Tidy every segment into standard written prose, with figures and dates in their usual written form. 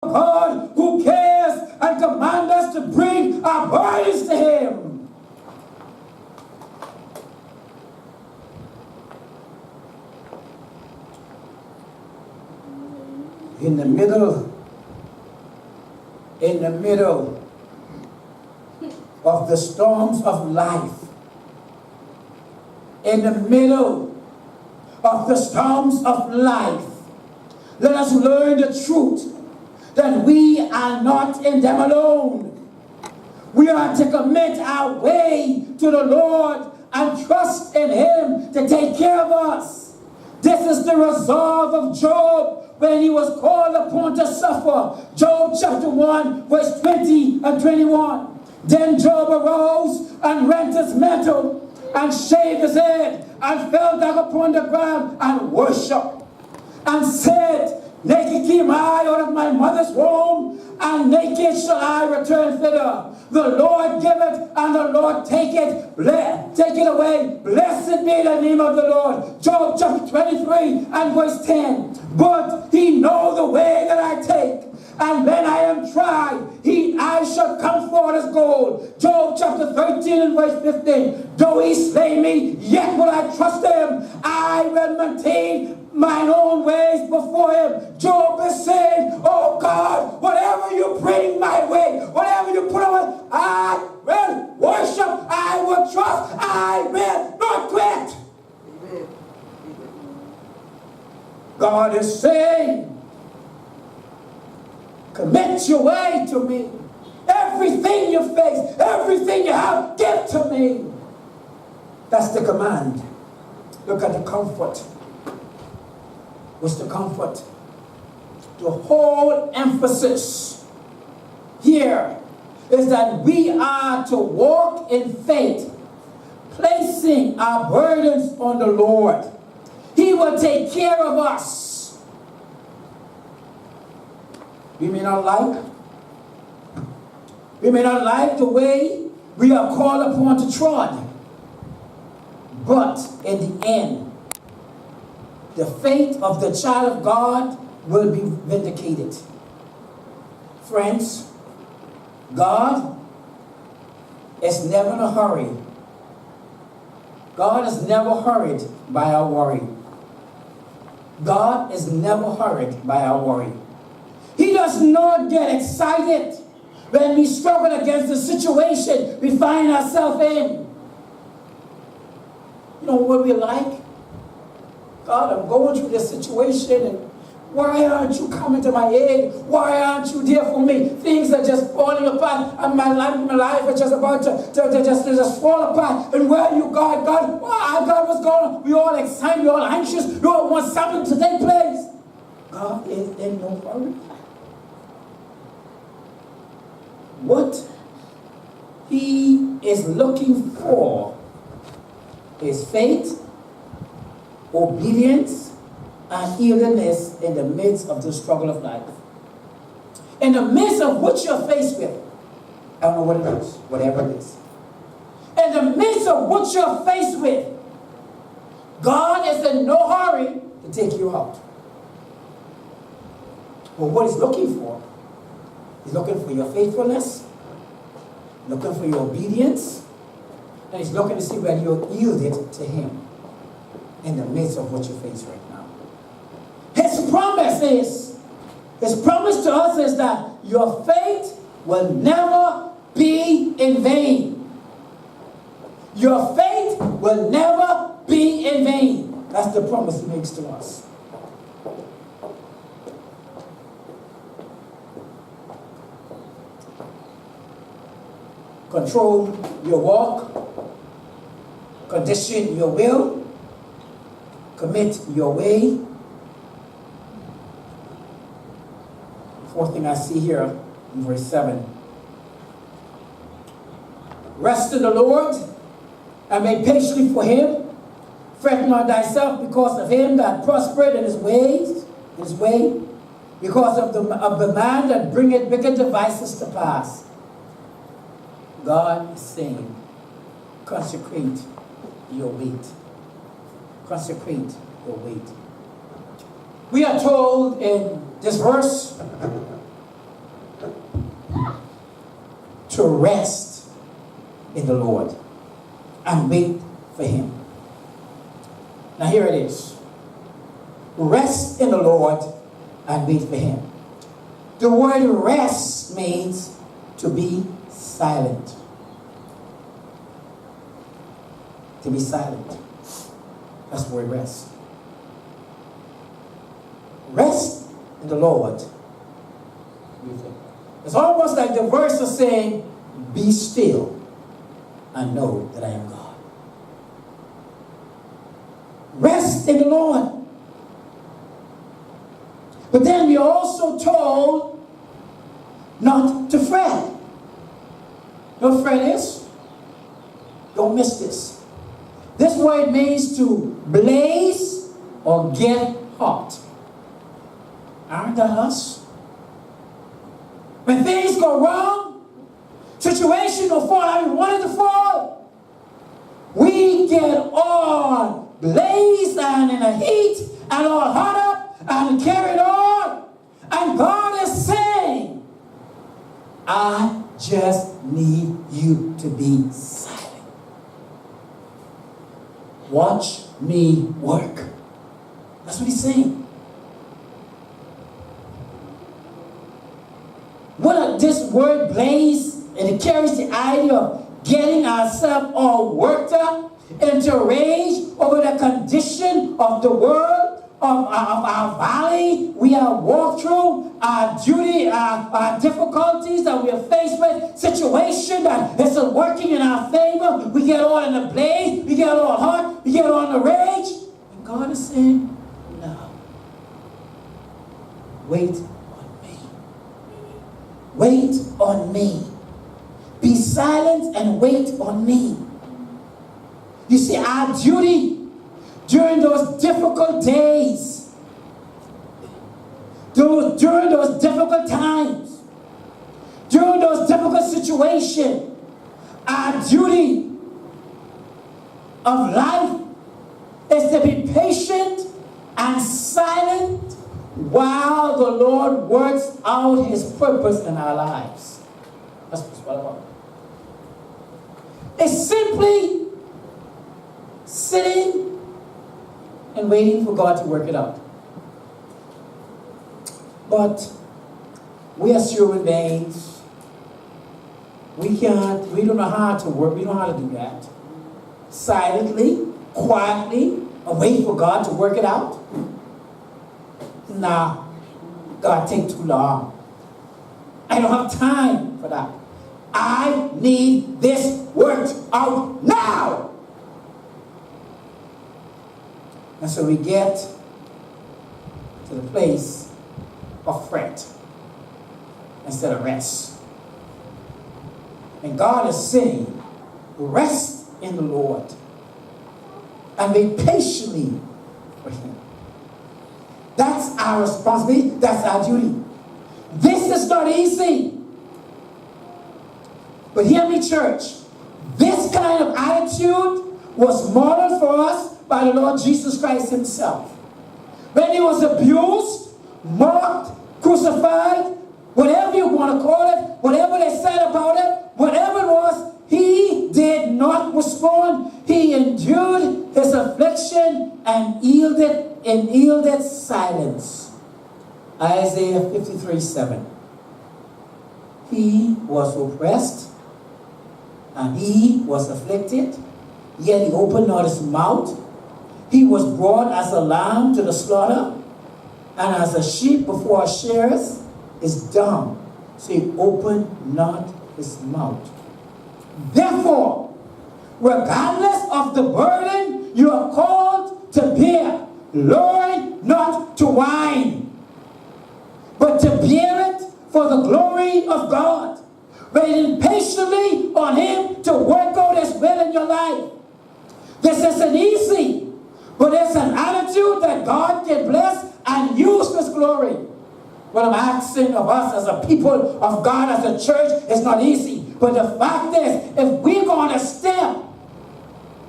God who cares and commands us to bring our burdens to Him. In the middle of the storms of life, in the middle of the storms of life, let us learn the truth that we are not in them alone. We are to commit our way to the Lord and trust in Him to take care of us. This is the resolve of Job when he was called upon to suffer. Job chapter 1 verse 20 and 21. Then Job arose and rent his mantle and shaved his head and fell down upon the ground and worshipped and said, naked came I out of my mother's womb, and naked shall I return thither. The Lord giveth, and the Lord taketh. Take it away. Blessed be the name of the Lord. Job chapter 23 and verse 10. But He know the way that I take, and when I am tried, I shall come forth as gold. Job chapter 13 and verse 15. Though He slay me, yet will I trust Him. I will maintain mine own ways before Him. Job is saying, oh God, whatever you bring my way, whatever you put on, I will worship, I will trust, I will not quit. Amen. God is saying, commit your way to me. Everything you face, everything you have, give to me. That's the command. Look at the comfort. What's the comfort? The whole emphasis here is that we are to walk in faith, placing our burdens on the Lord. He will take care of us. We may not like the way we are called upon to trod, but in the end, the faith of the child of God will be vindicated. Friends, God is never in a hurry. God is never hurried by our worry. God is never hurried by our worry. He does not get excited when we struggle against the situation we find ourselves in. You know what we like? God, I'm going through this situation, and why aren't you coming to my aid? Why aren't you there for me? Things are just falling apart, and my life is just about to just fall apart. And where are you, God? God, what's going on? We all excited, we all anxious, we all want something to take place. God is in no hurry. What He is looking for is faith, obedience, and eagerness in the midst of the struggle of life. In the midst of what you're faced with, I don't know what it is, whatever it is. In the midst of what you're faced with, God is in no hurry to take you out. But what He's looking for, He's looking for your faithfulness, looking for your obedience, and He's looking to see whether you're yielded to Him in the midst of what you face right now. His promise to us is that your faith will never be in vain. Your faith will never be in vain. That's the promise He makes to us. Control your walk, condition your will, commit your way. Fourth thing I see here in verse 7. Rest in the Lord and wait patiently for Him. Fret not thyself because of him that prospered in his way, because of the man that bringeth wicked devices to pass. God is saying, consecrate your weight. Consecrate your weight. We are told in this verse to rest in the Lord and wait for him. Now here it is. Rest in the Lord and wait for him. The word rest means to be silent. To be silent. That's the word rest. Rest in the Lord. It's almost like the verse is saying, be still and know that I am God. Rest in the Lord. But then we are also told not to fret. You know what fret is? Don't miss this. This word means to blaze or get hot. Aren't that us? When things go wrong, situation will fall how we want it to fall, we get all blazed and in a heat and all hot up and carried on. And God is saying, I just need you to be silent. Watch me work. That's what he's saying. This word blaze, and it carries the idea of getting ourselves all worked up into rage over the condition of the world, of our valley we have walked through, our duty, our difficulties that we are faced with, situation that isn't working in our favor. We get all in the blaze, we get all hot, we get all in the rage. And God is saying, no. Wait. Wait on me. Be silent and wait on me. You see, our duty during those difficult days, during those difficult times, during those difficult situations, our duty of life is to be patient and silent while the Lord works out his purpose in our lives. That's what it's all about. It's simply sitting and waiting for God to work it out. But we as human beings, we don't know how to work, we don't know how to do that. Silently, quietly, and wait for God to work it out. Nah, God take too long. I don't have time for that. I need this worked out now. And so we get to the place of fret instead of rest. And God is saying, rest in the Lord and wait patiently for him. That's our responsibility. That's our duty. This is not easy. But hear me, church. This kind of attitude was modeled for us by the Lord Jesus Christ himself. When he was abused, mocked, crucified, whatever you want to call it, whatever they said about it, whatever it was, he did not respond. He endured his affliction and yielded silence. Isaiah 53:7. He was oppressed and he was afflicted, yet he opened not his mouth. He was brought as a lamb to the slaughter, and as a sheep before her shearers is dumb, so he opened not his mouth. Therefore, regardless of the burden you are called to bear, learn not to whine, but to bear it for the glory of God, waiting patiently on him to work out his will in your life. This isn't easy, but it's an attitude that God can bless and use for his glory. What I'm asking of us as a people of God, as a church, is not easy. But the fact is, if we're going to step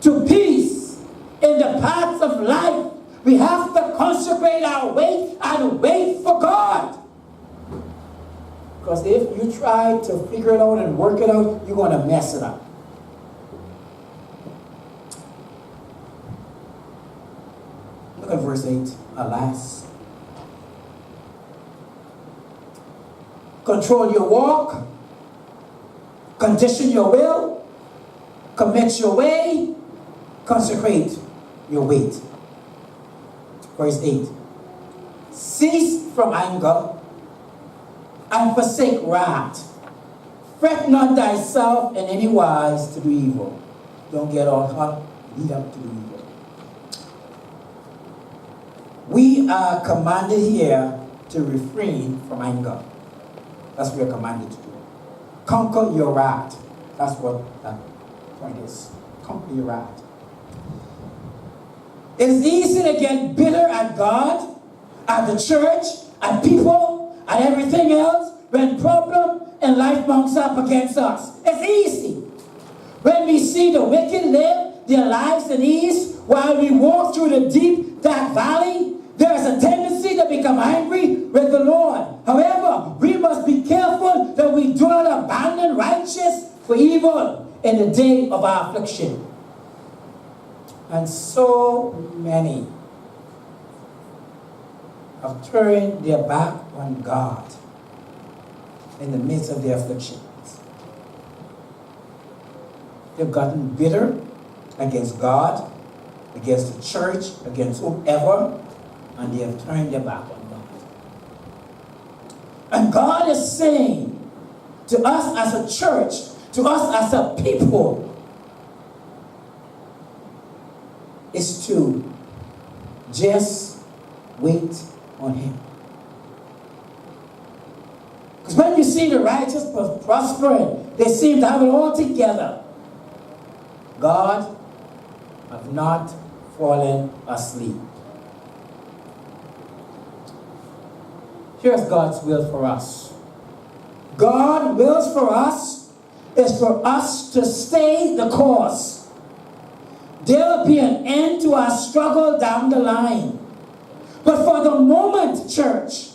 to peace in the paths of life, we have to consecrate our wait and wait for God. Because if you try to figure it out and work it out, you're going to mess it up. Look at verse 8. Alas. Control your walk. Condition your will. Commit your way. Consecrate your weight. Verse 8. Cease from anger and forsake wrath. Fret not thyself in any wise to do evil. Don't get all hot, lead up to do evil. We are commanded here to refrain from anger. That's what we're commanded to do. Conquer your wrath. That's what that point is. Conquer your wrath. It is easy to get bitter at God, at the church, at people, at everything else when problem and life mounts up against us. It's easy. When we see the wicked live their lives in ease while we walk through the deep, dark valley, there is a tendency to become angry with the Lord. However, we must be careful that we do not abandon righteous for evil in the day of our affliction. And so many have turned their back on God in the midst of their afflictions. They've gotten bitter against God, against the church, against whoever, and they have turned their back on God. And God is saying to us as a church, to us as a people, is to just wait on Him. Because when you see the righteous prospering, they seem to have it all together. God have not fallen asleep. Here's God's will for us. God's will for us is for us to stay the course. There will be an end to our struggle down the line. But for the moment, church,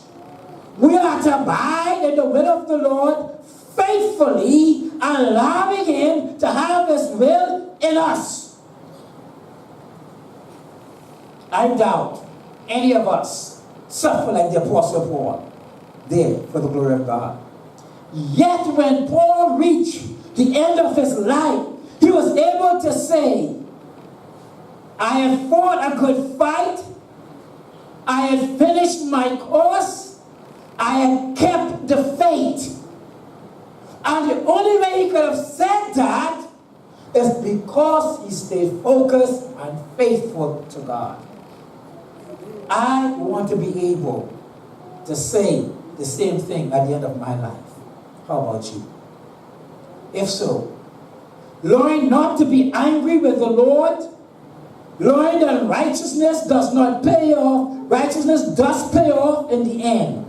we are to abide in the will of the Lord faithfully, allowing Him to have His will in us. I doubt any of us suffer like the Apostle Paul did for the glory of God. Yet when Paul reached the end of his life, he was able to say, I have fought a good fight. I have finished my course. I have kept the faith. And the only way he could have said that is because he stayed focused and faithful to God. I want to be able to say the same thing at the end of my life. How about you? If so, learn not to be angry with the Lord. Learn that righteousness does not pay off. Righteousness does pay off in the end.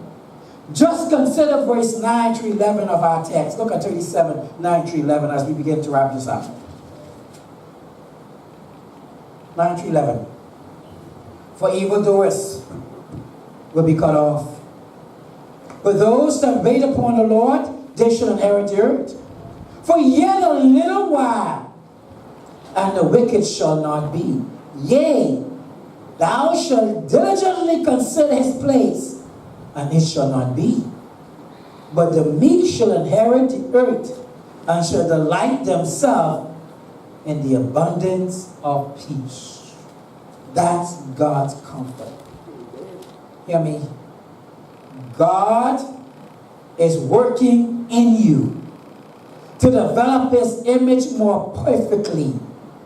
Just consider verse 9 through 11 of our text. Look at 37, 9 through 11 as we begin to wrap this up. 9 through 11. For evildoers will be cut off. But those that wait upon the Lord, they shall inherit the earth. For yet a little while, and the wicked shall not be. Yea, thou shalt diligently consider his place, and it shall not be. But the meek shall inherit the earth, and shall delight themselves in the abundance of peace. That's God's comfort. Hear me? God is working in you to develop His image more perfectly.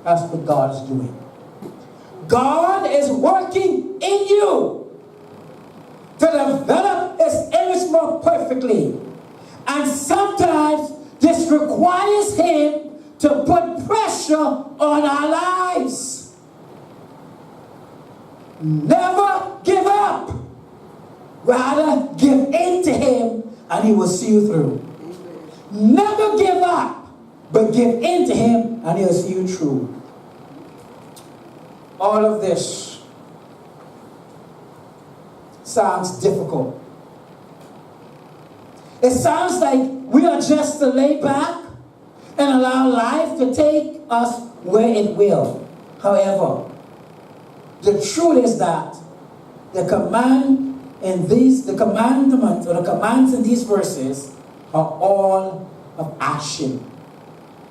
That's what God is doing. God is working in you to develop His image more perfectly. And sometimes this requires Him to put pressure on our lives. Never give up. Rather, give in to Him and He will see you through. Never give up, but give in to Him and He'll see you through. All of this sounds difficult. It sounds like we are just to lay back and allow life to take us where it will. However, the truth is that the commands in these verses are all of action.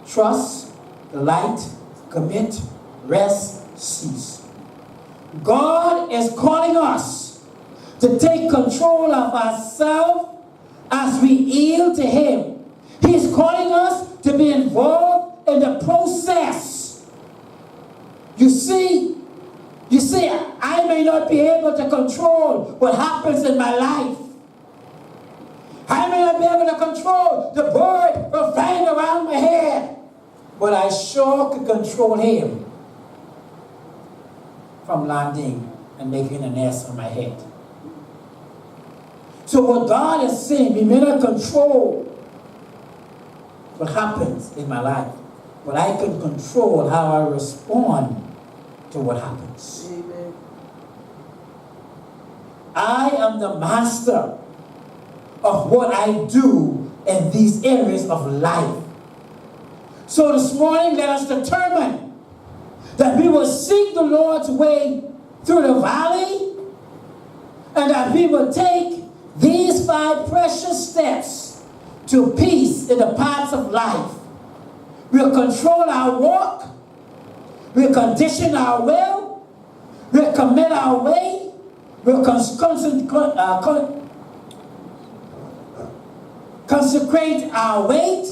Trust, delight, commit, rest, cease. God is calling us to take control of ourselves as we yield to Him. He is calling us to be involved in the process. You see, I may not be able to control what happens in my life. I may not be able to control the bird from flying around my head, but I sure can control him from landing and making a nest on my head. So what God is saying, we may not control what happens in my life, but I can control how I respond to what happens. Amen. I am the master of what I do in these areas of life. So this morning, let us determine that we will seek the Lord's way through the valley, and that we will take these 5 precious steps to peace in the paths of life. We'll control our walk, we'll condition our will, we'll commit our way, we'll consecrate our weight,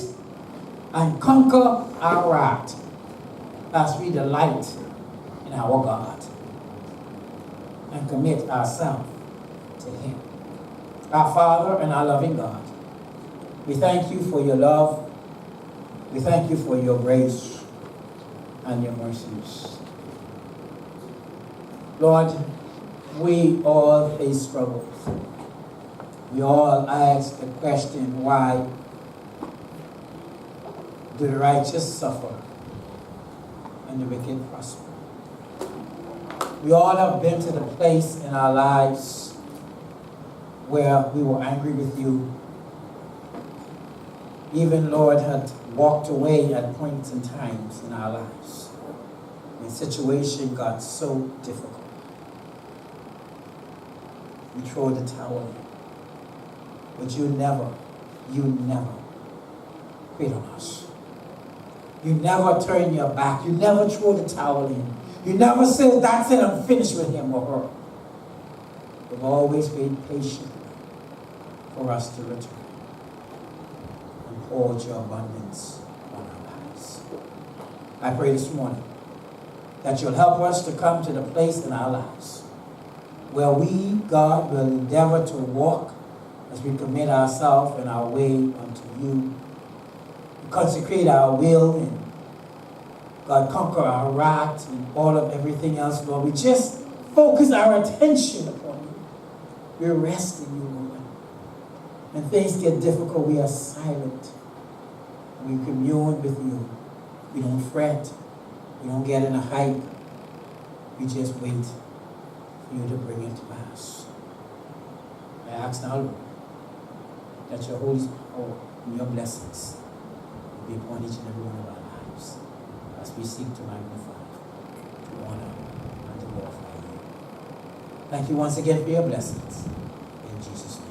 and conquer our wrath as we delight in our God and commit ourselves to Him. Our Father and our loving God, we thank you for your love. We thank you for your grace and your mercies. Lord, we all face struggles. We all ask the question, why do the righteous suffer and the wicked prosper? We all have been to the place in our lives where we were angry with you. Even, Lord, had walked away at points and times in our lives when situation got so difficult. We throw the towel in. But you never quit on us. You never turn your back. You never throw the towel in. You never say, that's it, I'm finished with him or her. You've always been patient for us to return and pour out your abundance on our lives. I pray this morning that you'll help us to come to the place in our lives where we, God, will endeavor to walk as we commit ourselves and our way unto you. Consecrate our will and, God, conquer our wrath and all of everything else, Lord. We just focus our attention upon you. We rest in you, Lord. When things get difficult, we are silent. We commune with you. We don't fret. We don't get in a hype. We just wait for you to bring it to pass. I ask now, Lord, that your Holy Spirit and your blessings will be upon each and every one of our lives as we seek to magnify, to honor, and to glorify you. Thank you once again for your blessings. In Jesus' name.